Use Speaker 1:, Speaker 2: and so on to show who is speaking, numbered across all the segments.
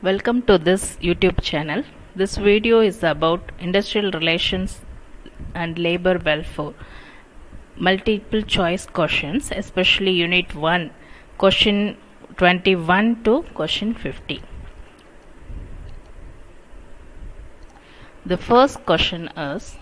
Speaker 1: Welcome to this YouTube channel. This video is about industrial relations and labor welfare. Multiple choice questions, especially Unit 1, question 21 to question 50. The first question is,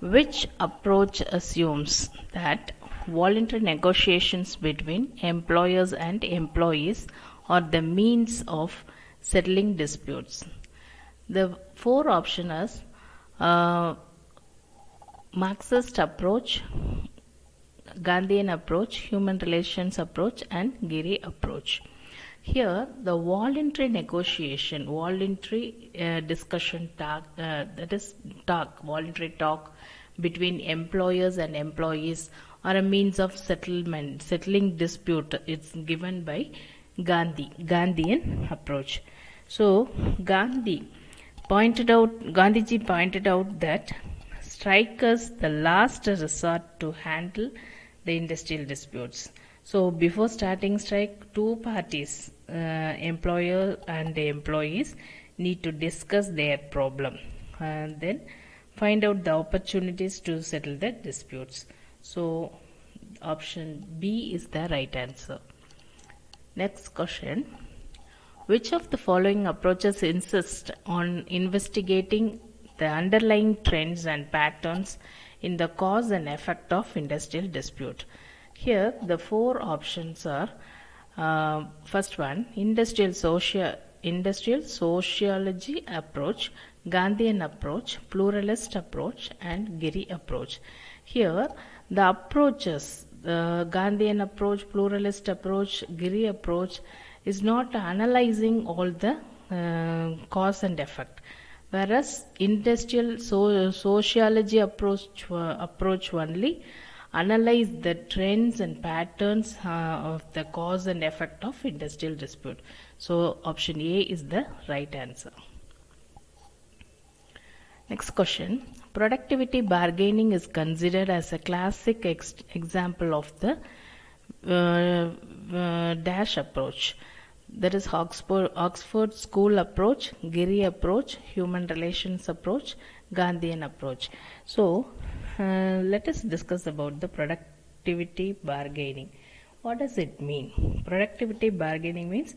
Speaker 1: which approach assumes that voluntary negotiations between employers and employees are the means of settling disputes? The four options are Marxist approach, Gandhian approach, human relations approach, and Giri approach. Here, the voluntary negotiation, voluntary discussion talk, voluntary talk between employers and employees are a means of settling dispute. It's given by Gandhian approach. So, Gandhiji pointed out that strike is the last resort to handle the industrial disputes. So before starting strike, two parties, employer and the employees, need to discuss their problem and then find out the opportunities to settle the disputes. So option B is the right answer. Next question. Which of the following approaches insist on investigating the underlying trends and patterns in the cause and effect of industrial dispute? Here the four options are first one, industrial sociology approach, Gandhian approach, pluralist approach, and Giri approach. Here the approaches, Gandhian approach, pluralist approach, Giri approach, is not analyzing all the cause and effect, whereas industrial sociology approach only analyze the trends and patterns of the cause and effect of industrial dispute. So option A is the right answer. Next question. Productivity bargaining is considered as a classic example of the dash approach. That is Oxford School approach, Giri approach, human relations approach, Gandhian approach. So let us discuss about the productivity bargaining. What does it mean? Productivity bargaining means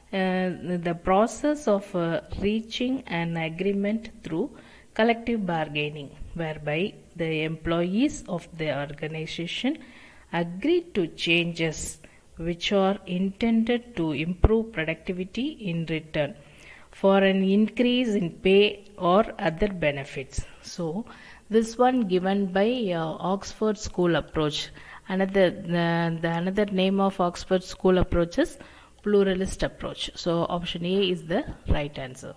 Speaker 1: the process of reaching an agreement through collective bargaining, whereby the employees of the organization agree to changes which are intended to improve productivity in return for an increase in pay or other benefits. So this one given by Oxford School approach. Another name of Oxford School approach is pluralist approach. So option A is the right answer.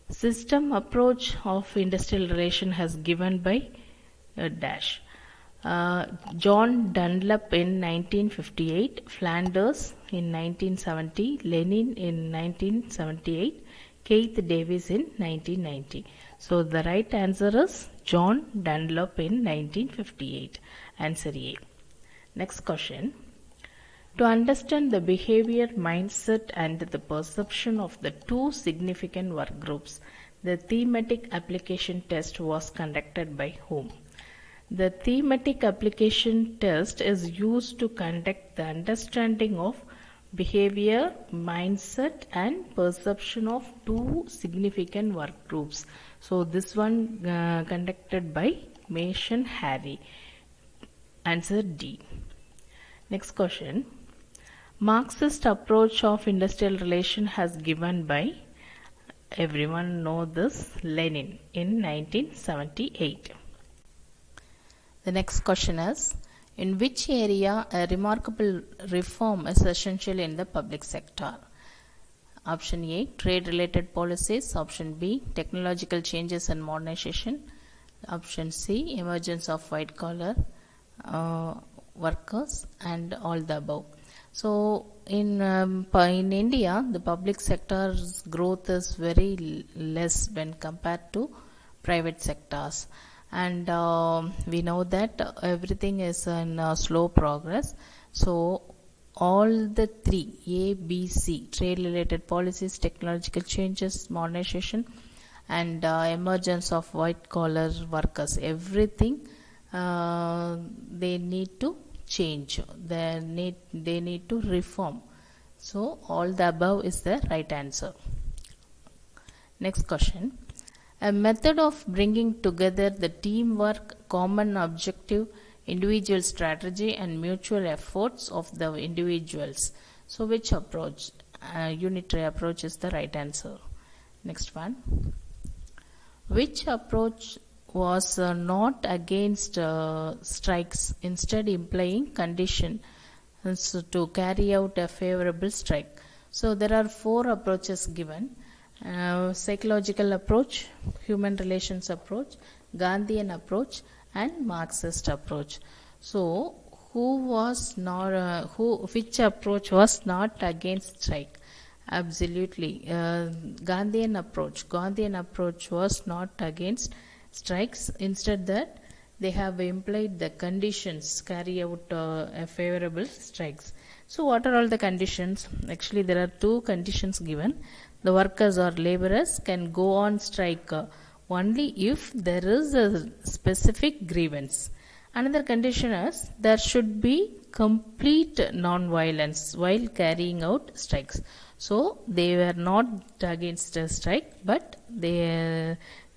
Speaker 1: System approach of industrial relation has given by dash. John Dunlop in 1958, Flanders in 1970, Lenin in 1978, Keith Davis in 1990. So the right answer is John Dunlop in 1958. Answer A. Next question. To understand the behavior, mindset, and the perception of the two significant work groups, the thematic application test was conducted by whom? The thematic application test is used to conduct the understanding of behavior, mindset, and perception of two significant work groups. So this one conducted by Mason Harry. Answer D. Next question. Marxist approach of industrial relation has given by, everyone know this, Lenin in 1978. The next question is, in which area a remarkable reform is essential in the public sector? Option A, trade related policies. Option B, technological changes and modernization. Option C, emergence of white collar workers, and all the above. So in India, the public sector's growth is very less when compared to private sectors. And we know that everything is in slow progress. So all the three A, B, C, trade related policies, technological changes, modernization, and emergence of white collar workers, everything they need to change, they need to reform. So all the above is the right answer. Next question. A method of bringing together the teamwork, common objective, individual strategy and mutual efforts of the individuals. So which approach? Unitary approach is the right answer. Next one. Which approach was not against strikes, instead implying conditions to carry out a favorable strike? So there are four approaches given. Psychological approach, human relations approach, Gandhian approach and Marxist approach. So which approach was not against strike? Absolutely, Gandhian approach was not against strikes, instead that they have implied the conditions carry out a favorable strikes. So what are all the conditions? Actually there are two conditions given. The workers or laborers can go on strike only if there is a specific grievance. Another condition is there should be complete non-violence while carrying out strikes. So they were not against a strike, but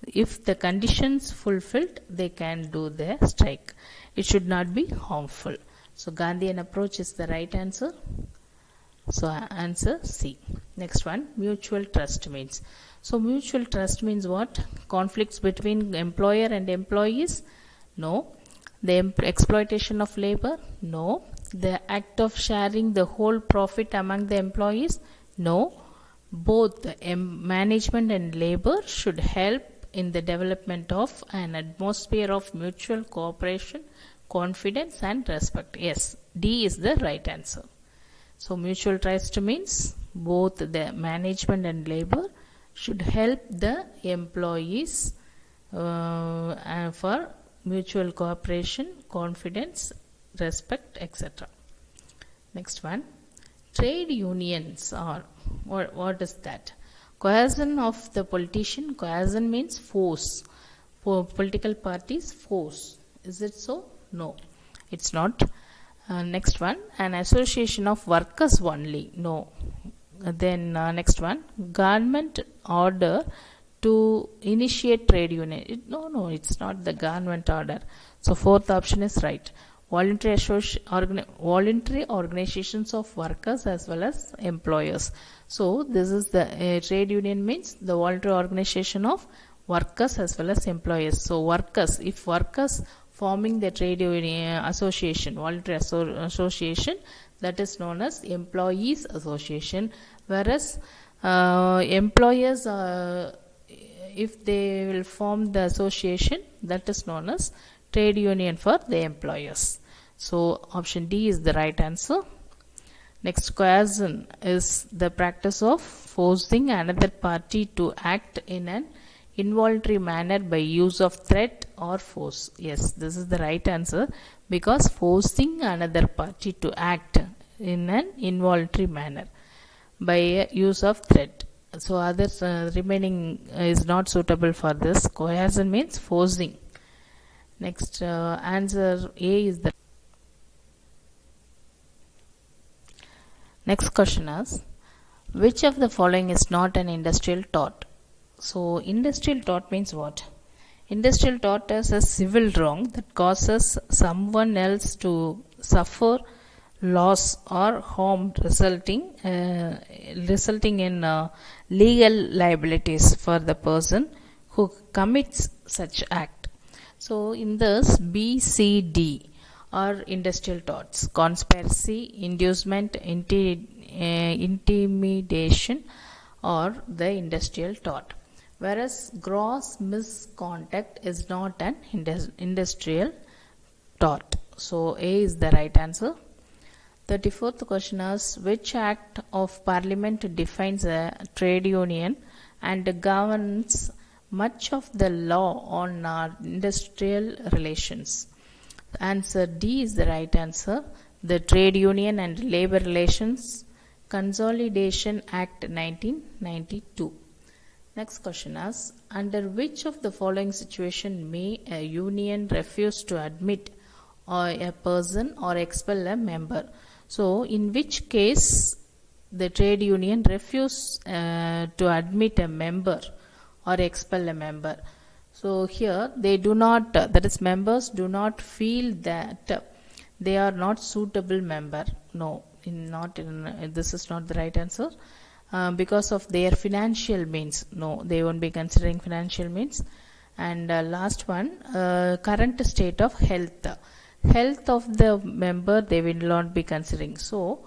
Speaker 1: if the conditions fulfilled, they can do their strike. It should not be harmful. So Gandhian approach is the right answer. So answer C. Next one, mutual trust means. So mutual trust means what? Conflicts between employer and employees? No. The exploitation of labor? No. The act of sharing the whole profit among the employees? No. Both management and labor should help in the development of an atmosphere of mutual cooperation, confidence and respect. Yes, D is the right answer. So mutual trust means both the management and labor should help the employees for mutual cooperation, confidence, respect, etc. Next one, trade unions are, what is that? Coercion of the politician. Coercion means force. For political parties, force. Is it so? No, it's not. Next one, an association of workers only. No. Then next one, government order to initiate trade union. No, it's not the government order. So fourth option is right. Voluntary organizations of workers as well as employers. So this is the trade union means the voluntary organization of workers as well as employers. So workers, if workers forming the trade union association, voluntary association, that is known as employees association, whereas employers, if they will form the association, that is known as trade union for the employers. So option D is the right answer. Next, coercion is the practice of forcing another party to act in an involuntary manner by use of threat or force. Yes, this is the right answer, because forcing another party to act in an involuntary manner by use of threat. So others remaining is not suitable for this. Coercion means forcing. Next, answer A is the. Next question is, which of the following is not an industrial tort? So industrial tort means what? Industrial tort is a civil wrong that causes someone else to suffer loss or harm resulting in legal liabilities for the person who commits such act. So in this, B, C, D are industrial torts: conspiracy, inducement, intimidation, or the industrial tort. Whereas gross misconduct is not an industrial tort. So A is the right answer. 34th question is, which act of parliament defines a trade union and governs much of the law on our industrial relations? Answer D is the right answer. the Trade Union and Labor Relations Consolidation Act 1992. Next question is, under which of the following situation may a union refuse to admit a person or expel a member? So, in which case the trade union refuse to admit a member or expel a member? So, here they do not, that is, members do not feel that they are not suitable member. No, this is not the right answer. Because of their financial means. No, they won't be considering financial means. And last one, current state of health. Health of the member they will not be considering. So,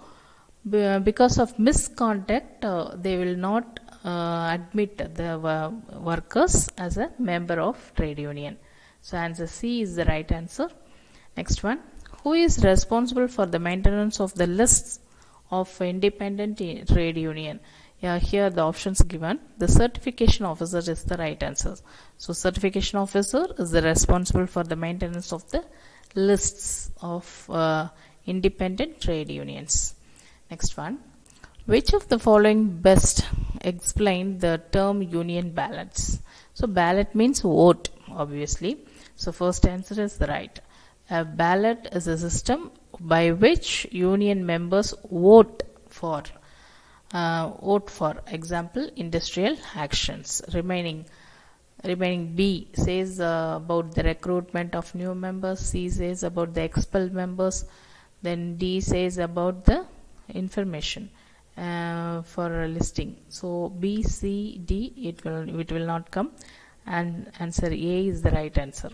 Speaker 1: because of misconduct, they will not admit the workers as a member of trade union. So, answer C is the right answer. Next one, who is responsible for the maintenance of the lists of independent trade union? Yeah, here the options given. The certification officer is the right answer. So, certification officer is the responsible for the maintenance of the lists of independent trade unions. Next one, which of the following best explain the term union ballots? So, ballot means vote, obviously. So, first answer is the right. A ballot is a system by which union members vote for example, industrial actions. Remaining B says about the recruitment of new members, C says about the expelled members, then D says about the information for a listing. So B, C, D it will not come, and answer A is the right answer.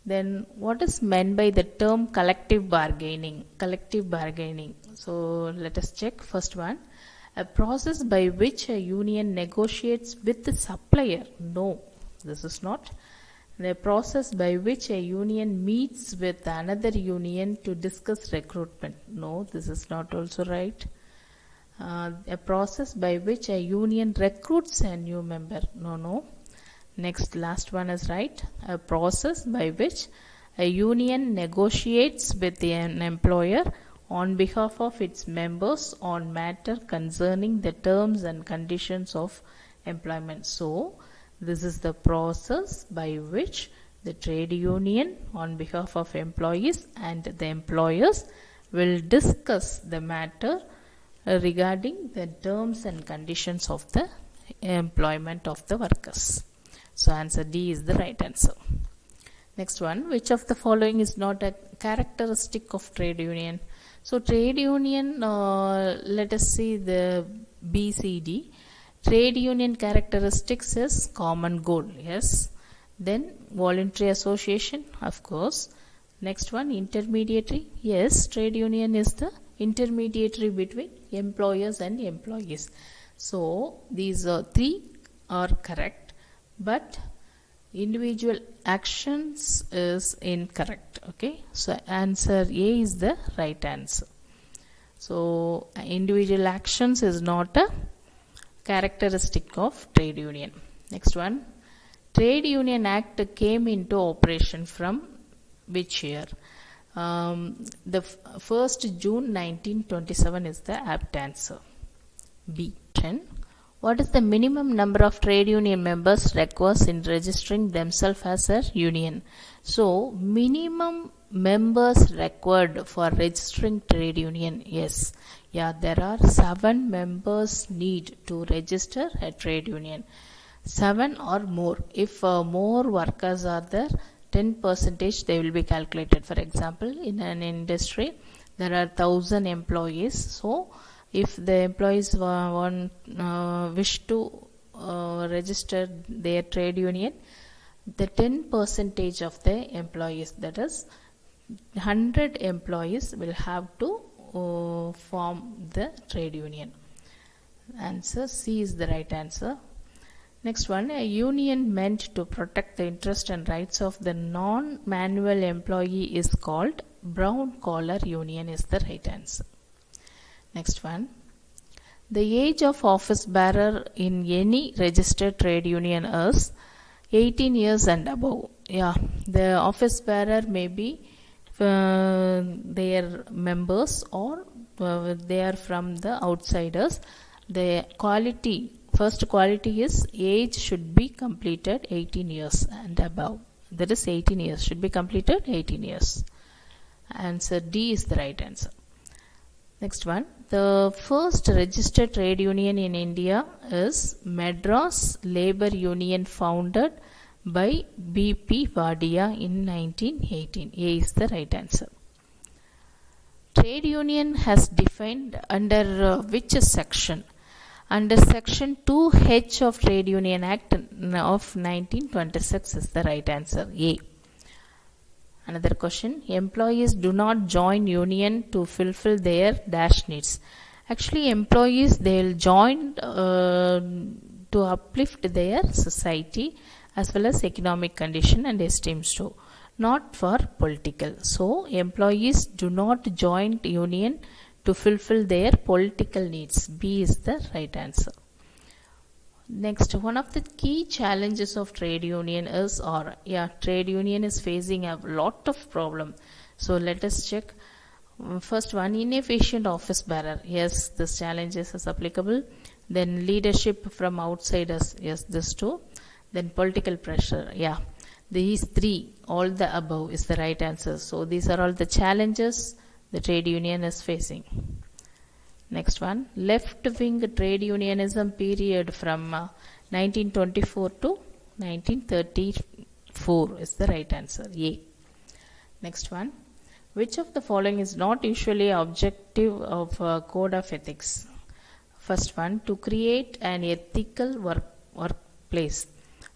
Speaker 1: Then what is meant by the term collective bargaining? Collective bargaining. So let us check. First one, a process by which a union negotiates with the supplier. No, this is not. The process by which a union meets with another union to discuss recruitment. No, this is not also right. A process by which a union recruits a new member. No. Next, last one is right. A process by which a union negotiates with an employer on behalf of its members on matter concerning the terms and conditions of employment. So, this is the process by which the trade union on behalf of employees and the employers will discuss the matter regarding the terms and conditions of the employment of the workers. So, answer D is the right answer. Next one, which of the following is not a characteristic of trade union? So, trade union, let us see the BCD. Trade union characteristics is common goal, yes. Then voluntary association, of course. Next one, intermediary. Yes, trade union is the intermediary between employers and employees. So, these three are correct. But individual actions is incorrect. Okay, so answer A is the right answer. So individual actions is not a characteristic of trade union. Next one, Trade Union Act came into operation from which year? The 1st June 1927 is the apt answer. B. 10. What is the minimum number of trade union members requires in registering themselves as a union? So, minimum members required for registering trade union, yes. Yeah, there are 7 members need to register a trade union. 7 or more. If more workers are there, 10% they will be calculated. For example, in an industry, there are 1,000 employees. So, if the employees wish to register their trade union, the 10% of the employees, that is 100 employees, will have to form the trade union. Answer C is the right answer. Next one, a union meant to protect the interest and rights of the non-manual employee is called brown collar union is the right answer. Next one, the age of office bearer in any registered trade union is 18 years and above. Yeah, the office bearer may be their members, or they are from the outsiders. The quality, first quality is age should be completed 18 years and above. That is 18 years, should be completed 18 years. Answer D is the right answer. Next one, the first registered trade union in India is Madras Labour Union, founded by B.P. Wadia in 1918. A is the right answer. Trade union has defined under which section? Under section 2H of Trade Union Act of 1926 is the right answer. A. Another question, employees do not join union to fulfill their dash needs. Actually, employees, they will join to uplift their society as well as economic condition and esteem too, not for political. So, employees do not join union to fulfill their political needs. B is the right answer. Next, one of the key challenges of trade union is, trade union is facing a lot of problem. So let us check. First one, inefficient office bearer. Yes, this challenge is applicable. Then leadership from outsiders. Yes, this too. Then political pressure. Yeah, these three, all the above is the right answer. So these are all the challenges the trade union is facing. Next one, left-wing trade unionism period from 1924 to 1934 is the right answer. A. Next one, which of the following is not usually objective of code of ethics? First one, to create an ethical workplace.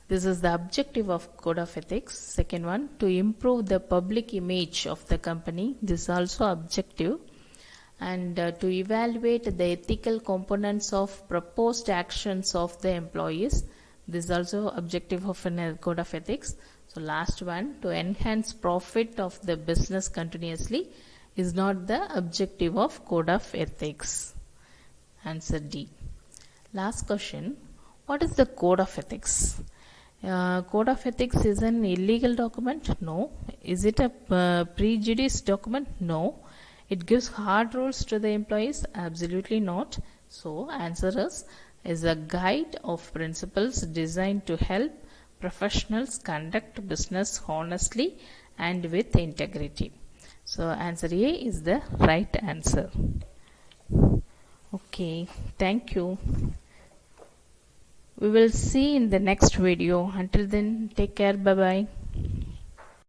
Speaker 1: This is the objective of code of ethics. Second one, to improve the public image of the company. This is also objective. And to evaluate the ethical components of proposed actions of the employees. This is also objective of a code of ethics. So last one, to enhance profit of the business continuously, is not the objective of code of ethics. Answer D. Last question, what is the code of ethics? Code of ethics is an illegal document? No. Is it a prejudice document? No. It gives hard rules to the employees? Absolutely not. So answer is a guide of principles designed to help professionals conduct business honestly and with integrity. So answer A is the right answer. Okay, thank you. We will see in the next video. Until then, take care. Bye bye.